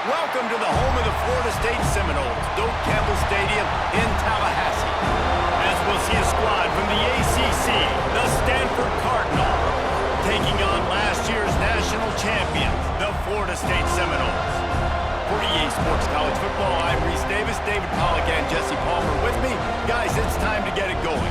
Welcome to the home of the Florida State Seminoles, Doak Campbell Stadium in Tallahassee. As we'll see a squad from the ACC, the Stanford Cardinals, taking on last year's national champions, the Florida State Seminoles. For EA Sports College Football, I'm Reese Davis, David Pollack, and Jesse Palmer with me. Guys, it's time to get it going.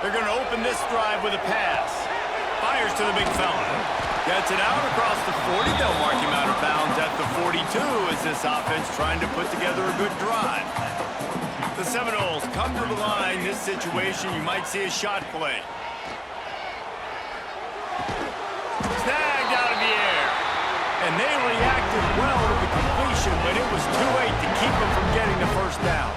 They're going to open this drive with a pass. Fires to the big fella. Gets it out across the 40. They'll mark him out of bounds at the 42 as this offense trying to put together a good drive. The Seminoles come to the line. This situation, you might see a shot play. Snagged out of the air. And they reacted well to the completion, but it was too late to keep them from getting the first down.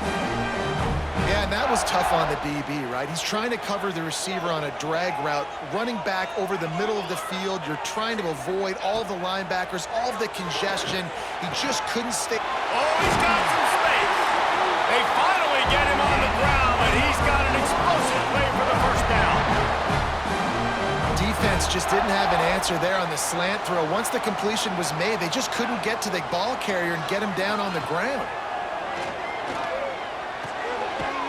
Yeah, and that was tough on the DB, right? He's trying to cover the receiver on a drag route, running back over the middle of the field. You're trying to avoid all the linebackers, all of the congestion. He just couldn't stay. Oh, he's got some space. They finally get him on the ground, and he's got an explosive play for the first down. Defense just didn't have an answer there on the slant throw. Once the completion was made, they just couldn't get to the ball carrier and get him down on the ground.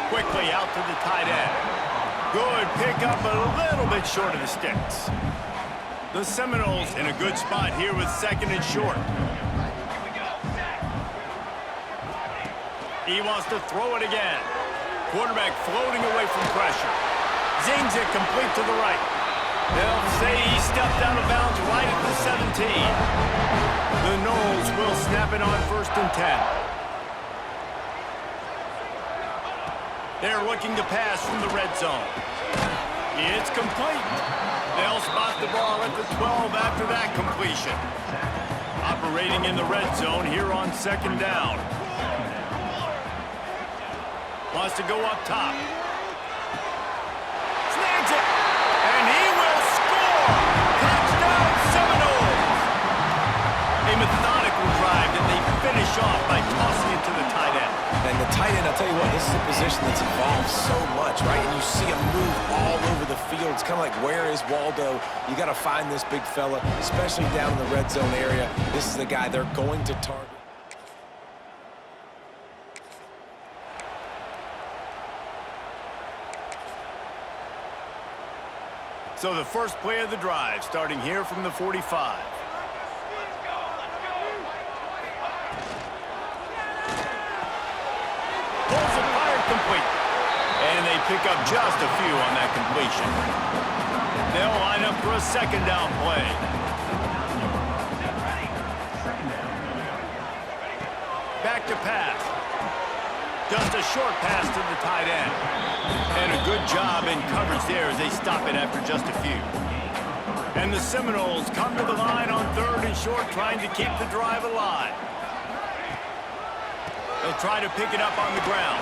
Quickly out to the tight end. Good pickup, but a little bit short of the sticks. The Seminoles in a good spot here with second and short. He wants to throw it again. Quarterback floating away from pressure. Zings it complete to the right. They'll say he stepped out of bounds right at the 17. The Noles will snap it on 1st and 10. They're looking to pass from the red zone. It's complete. They'll spot the ball at the 12 after that completion. Operating in the red zone here on 2nd down. Wants to go up top. Snags it. And he will score. Touchdown Seminoles. A methodical drive that they finish off by tossing it to the tight end. And the tight end, I'll tell you what, this is a position that's evolved so much, right? And you see him move all over the field. It's kind of like, where is Waldo? You got to find this big fella, especially down in the red zone area. This is the guy they're going to target. So the first play of the drive, starting here from the 45. Complete. And they pick up just a few on that completion. They'll line up for a 2nd down play. Back to pass. Just a short pass to the tight end. And a good job in coverage there as they stop it after just a few. And the Seminoles come to the line on 3rd and short, trying to keep the drive alive. They'll try to pick it up on the ground.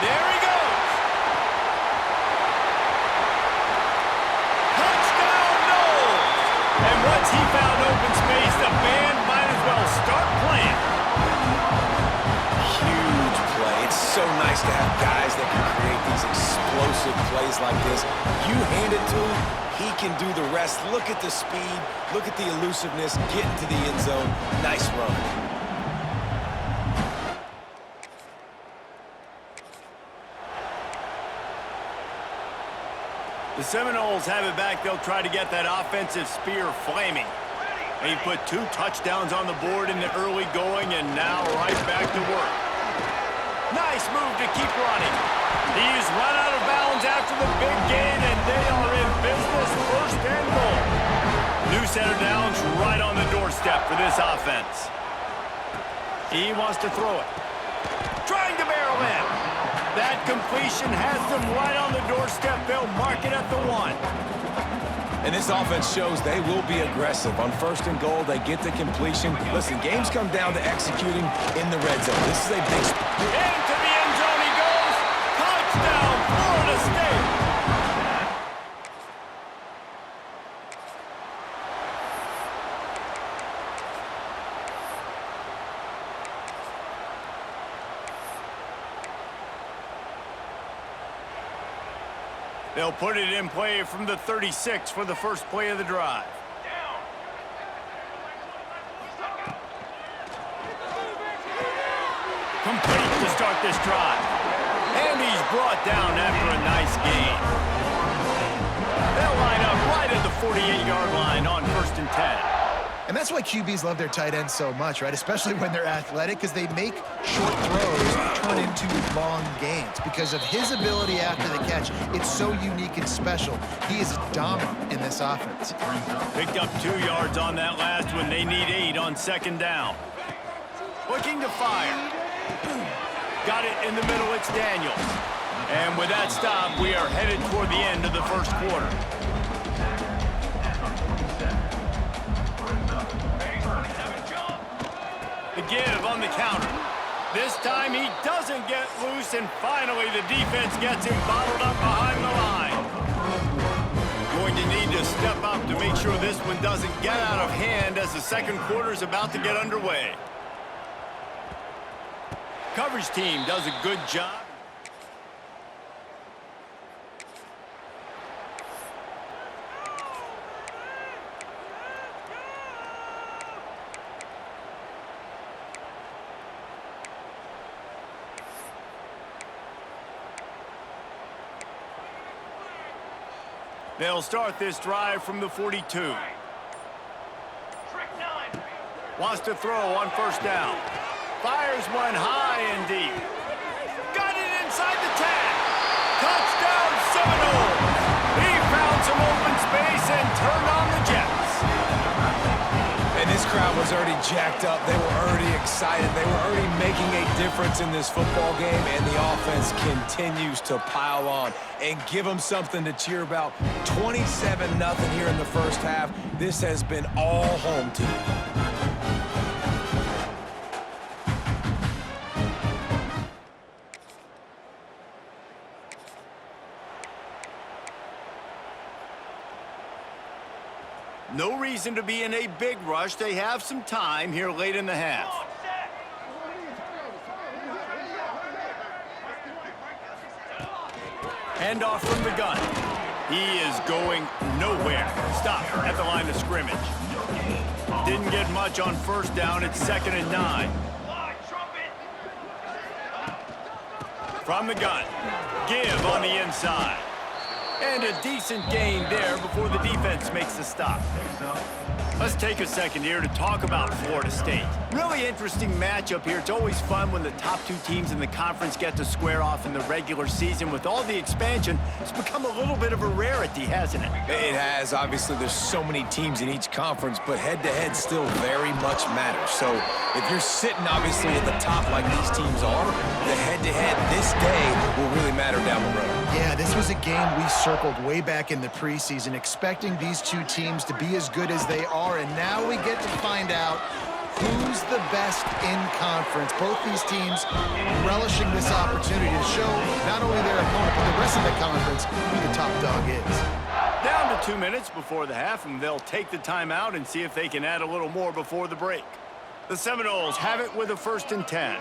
There he goes. Touchdown, Noles. And once he found open space, the band might as well start playing. Huge play. It's so nice to have guys that can create these explosive plays like this. You hand it to him, he can do the rest. Look at the speed. Look at the elusiveness. Get into the end zone. Nice run. The Seminoles have it back. They'll try to get that offensive spear flaming. They put 2 touchdowns on the board in the early going, and now right back to work. Nice move to keep running. He's run out of bounds after the big gain, and they are in business. 1st and goal. New center downs right on the doorstep for this offense. He wants to throw it. Trying to barrel in. That completion has them right on the doorstep. They'll mark it at the 1. And this offense shows they will be aggressive. On 1st and goal, they get the completion. Listen, games come down to executing in the red zone. This is a big... Into the end zone he goes. Touchdown, Florida State. They'll put it in play from the 36 for the first play of the drive. Complete to start this drive. And he's brought down after a nice gain. They'll line up right at the 48-yard line on 1st and 10. And that's why QBs love their tight ends so much, right? Especially when they're athletic, because they make short throws turn into long gains. Because of his ability after the catch, it's so unique and special. He is dominant in this offense. Picked up 2 yards on that last one. They need 8 on 2nd down. Looking to fire. Got it in the middle. It's Daniels. And with that stop, we are headed toward the end of the first quarter. The give on the counter. This time he doesn't get loose, and finally the defense gets him bottled up behind the line. Going to need to step up to make sure this one doesn't get out of hand as the second quarter is about to get underway. Coverage team does a good job. They'll start this drive from the 42. Wants to throw on 1st down. Fires one high and deep. Got it inside the 10. Touchdown Seminoles. He found some open space and turned on the Jets. And this crowd was already jacked up. They were already excited. They were already making a difference in this football game, and the offense continues to pile on and give them something to cheer about. 27-0 here in the first half. This has been all home team. No reason to be in a big rush. They have some time here late in the half. Handoff from the gun. He is going nowhere. Stop at the line of scrimmage. Didn't get much on 1st down. It's 2nd and 9. From the gun. Give on the inside. And a decent gain there before the defense makes the stop. Let's take a second here to talk about Florida State. Really interesting matchup here. It's always fun when the top 2 teams in the conference get to square off in the regular season. With all the expansion, it's become a little bit of a rarity, hasn't it? It has. Obviously, there's so many teams in each conference, but head-to-head still very much matters. So if you're sitting, obviously, at the top like these teams are, the head-to-head this day will really matter down the road. Yeah, this was a game we circled way back in the preseason, expecting these 2 teams to be as good as they are, and now we get to find out who's the best in conference. Both these teams relishing this opportunity to show not only their opponent, but the rest of the conference who the top dog is. Down to 2 minutes before the half, and they'll take the timeout and see if they can add a little more before the break. The Seminoles have it with a 1st and 10.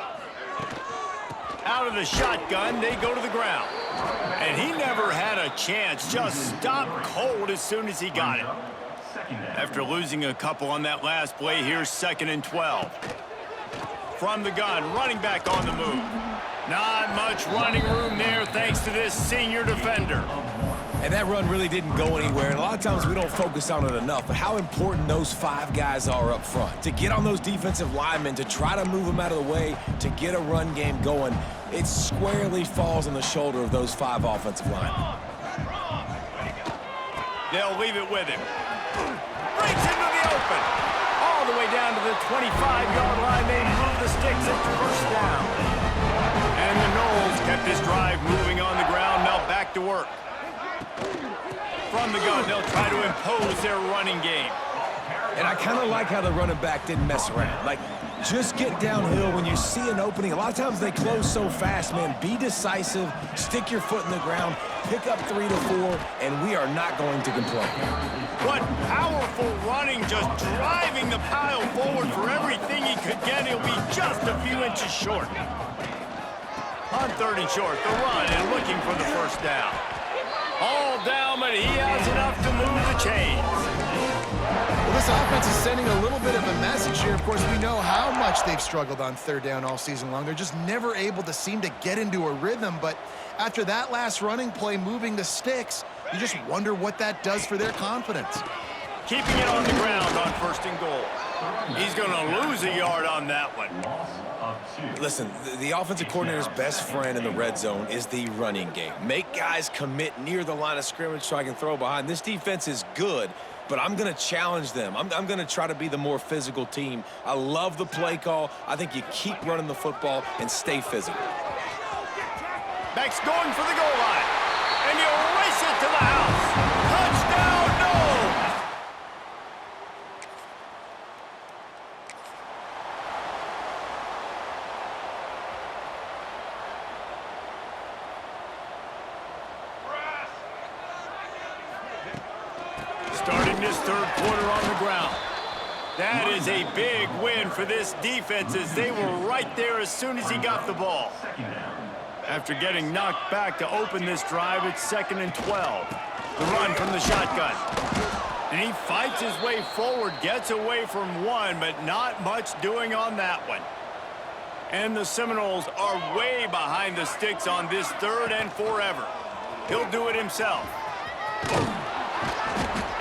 Out of the shotgun, they go to the ground. And he never had a chance, just stopped cold as soon as he got it. After losing a couple on that last play, here's 2nd and 12. From the gun, running back on the move. Not much running room there thanks to this senior defender. And that run really didn't go anywhere. And a lot of times we don't focus on it enough, but how important those 5 guys are up front. To get on those defensive linemen, to try to move them out of the way, to get a run game going, it squarely falls on the shoulder of those 5 offensive linemen. They'll leave it with him. Breaks into the open. All the way down to the 25-yard line. They move the sticks at 1st down. And the Noles kept this drive moving on the ground. Now back to work. From the gun, they'll try to impose their running game. And I kind of like how the running back didn't mess around. Like, just get downhill when you see an opening. A lot of times they close so fast, man. Be decisive, stick your foot in the ground, pick up 3 to 4, and we are not going to complain. What powerful running, just driving the pile forward for everything he could get. He'll be just a few inches short. On 3rd and short, the run and looking for the 1st down. All down, but he has enough to move the chains. Well, this offense is sending a little bit of a message here. Of course, we know how much they've struggled on third down all season long. They're just never able to seem to get into a rhythm. But after that last running play, moving the sticks, you just wonder what that does for their confidence. Keeping it on the ground on 1st and goal. He's going to lose a yard on that one. Listen, the offensive coordinator's best friend in the red zone is the running game. Make guys commit near the line of scrimmage so I can throw behind. This defense is good, but I'm going to challenge them. I'm going to try to be the more physical team. I love the play call. I think you keep running the football and stay physical. Beck's going for the goal line, and he'll race it to the house. Touchdown, no! Starting this third quarter on the ground. That is a big win for this defense as they were right there as soon as he got the ball. After getting knocked back to open this drive, it's 2nd and 12. The run from the shotgun. And he fights his way forward, gets away from one, but not much doing on that one. And the Seminoles are way behind the sticks on this 3rd and forever. He'll do it himself.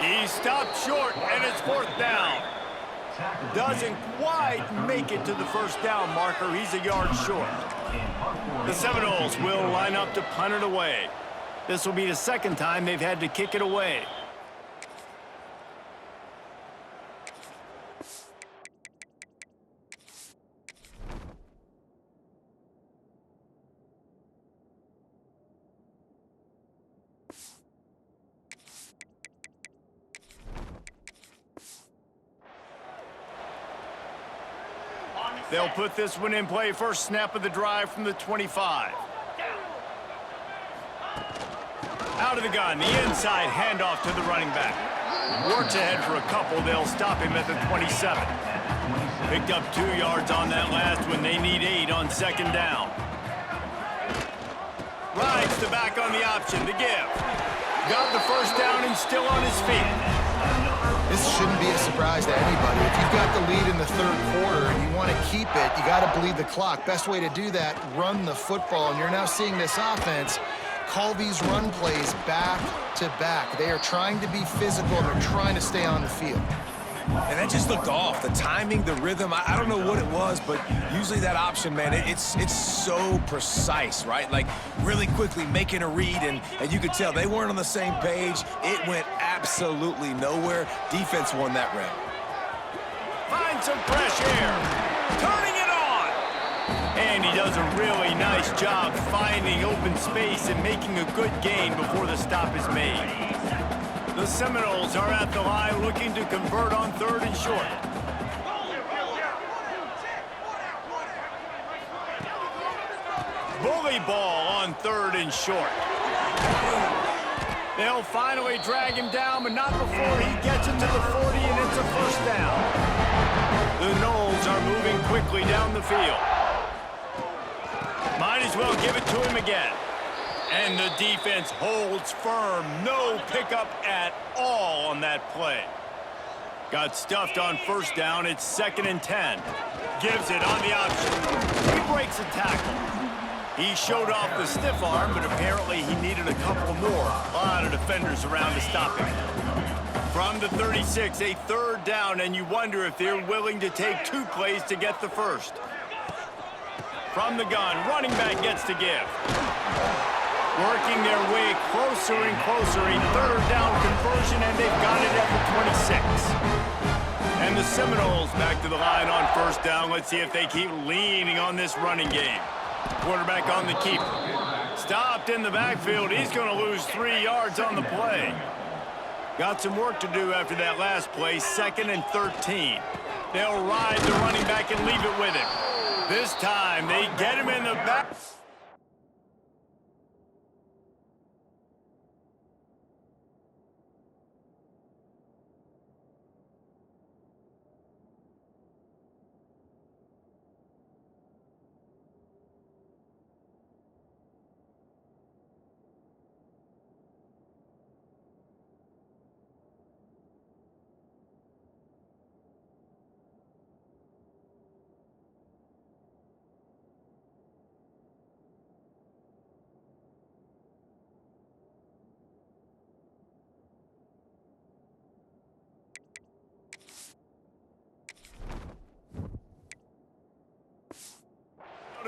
He stopped short, and it's 4th down. Doesn't quite make it to the 1st down marker. He's a yard short. The Seminoles will line up to punt it away. This will be the 2nd time they've had to kick it away. They'll put this one in play. First snap of the drive from the 25. Out of the gun, the inside handoff to the running back. Works ahead for a couple. They'll stop him at the 27. Picked up 2 yards on that last one. They need 8 on 2nd down. Rides the back on the option to give. Got the 1st down and still on his feet. This shouldn't be a surprise to anybody. If you've got the lead in the 3rd quarter and you want to keep it, you got to bleed the clock. Best way to do that, run the football. And you're now seeing this offense call these run plays back to back. They are trying to be physical, and they're trying to stay on the field. And that just looked off. The timing, the rhythm, I don't know what it was, but usually that option, man, it's so precise, right? Like, really quickly making a read, and you could tell they weren't on the same page. It went absolutely nowhere. Defense won that round. Find some fresh air. Turning it on. And he does a really nice job finding open space and making a good gain before the stop is made. The Seminoles are at the line looking to convert on 3rd and short. Bully ball on 3rd and short. They'll finally drag him down, but not before he gets it to the 40, and it's a 1st down. The Noles are moving quickly down the field. Might as well give it to him again. And the defense holds firm. No pickup at all on that play. Got stuffed on 1st down. It's 2nd and 10. Gives it on the option. He breaks a tackle. He showed off the stiff arm, but apparently he needed a couple more. A lot of defenders around to stop him. From the 36, a 3rd down, and you wonder if they're willing to take 2 plays to get the 1st. From the gun, running back gets to give. Working their way closer and closer, a 3rd down conversion, and they've got it at the 26. And the Seminoles back to the line on 1st down. Let's see if they keep leaning on this running game. Quarterback on the keeper. Stopped in the backfield. He's going to lose 3 yards on the play. Got some work to do after that last play, 2nd and 13. They'll ride the running back and leave it with him. This time, they get him in the back.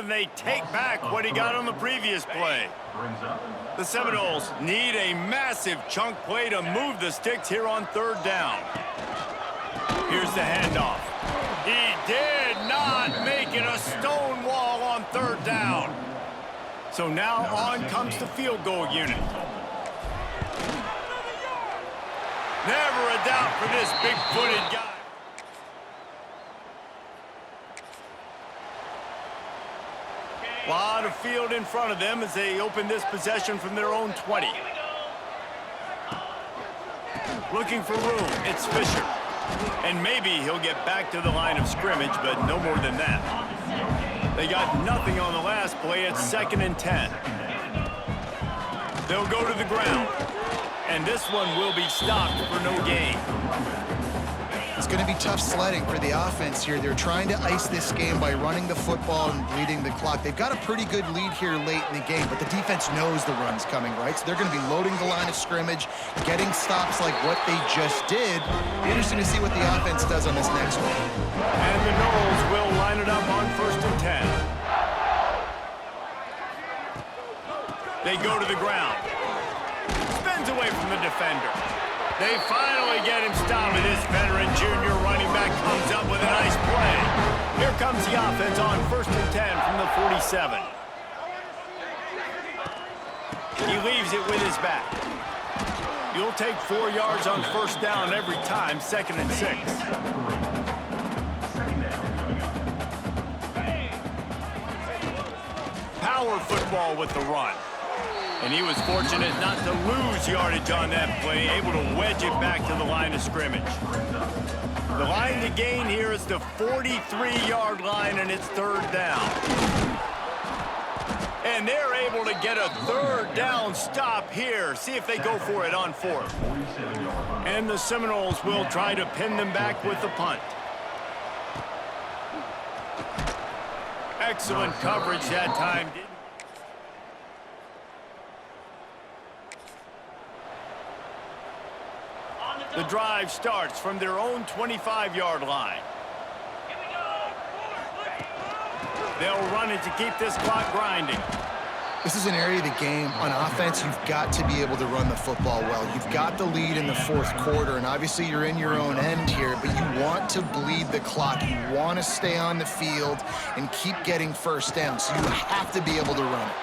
and they take back what he got on the previous play. The Seminoles need a massive chunk play to move the sticks here on third down. Here's the handoff. He did not make it a stone wall on third down. So now on comes the field goal unit. Never a doubt for this big-footed guy. Lot of field in front of them as they open this possession from their own 20. Looking for room, it's Fisher. And maybe he'll get back to the line of scrimmage, but no more than that. They got nothing on the last play. It's 2nd and 10. They'll go to the ground. And this one will be stopped for no gain. It's going to be tough sledding for the offense here. They're trying to ice this game by running the football and bleeding the clock. They've got a pretty good lead here late in the game, but the defense knows the run's coming, right? So they're going to be loading the line of scrimmage, getting stops like what they just did. Interesting to see what the offense does on this next one. And the Noles will line it up on 1st and 10. They go to the ground. Spins away from the defender. They finally get him stopped, and this veteran junior running back comes up with a nice play. Here comes the offense on 1st and 10 from the 47. He leaves it with his back. You'll take 4 yards on 1st down every time, 2nd and 6. Power football with the run. And he was fortunate not to lose yardage on that play, able to wedge it back to the line of scrimmage. The line to gain here is the 43-yard line, and it's 3rd down. And they're able to get a 3rd down stop here. See if they go for it on 4th. And the Seminoles will try to pin them back with the punt. Excellent coverage that time. The drive starts from their own 25-yard line. They'll run it to keep this clock grinding. This is an area of the game. On offense, you've got to be able to run the football well. You've got the lead in the 4th quarter, and obviously you're in your own end here, but you want to bleed the clock. You want to stay on the field and keep getting 1st down, so you have to be able to run it.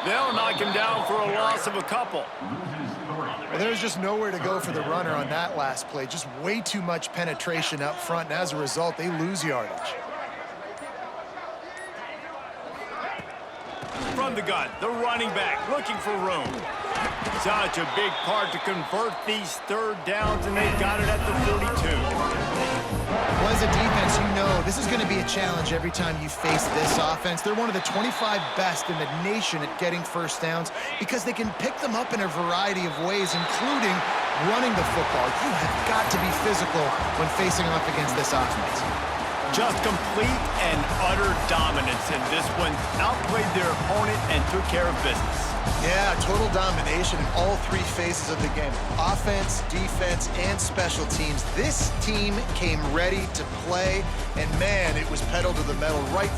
They'll knock him down for a loss of a couple. Well, there's just nowhere to go for the runner on that last play. Just way too much penetration up front, and as a result, they lose yardage. From the gun, the running back looking for room. Such a big part to convert these 3rd downs, and they've got it at the 42. Well, as a defense, you know this is going to be a challenge every time you face this offense. They're one of the 25 best in the nation at getting 1st downs because they can pick them up in a variety of ways, including running the football. You have got to be physical when facing off against this offense. Just complete and utter dominance in this one. Outplayed their opponent and took care of business. Yeah, total domination in all 3 phases of the game. Offense, defense, and special teams. This team came ready to play, and man, it was pedal to the metal right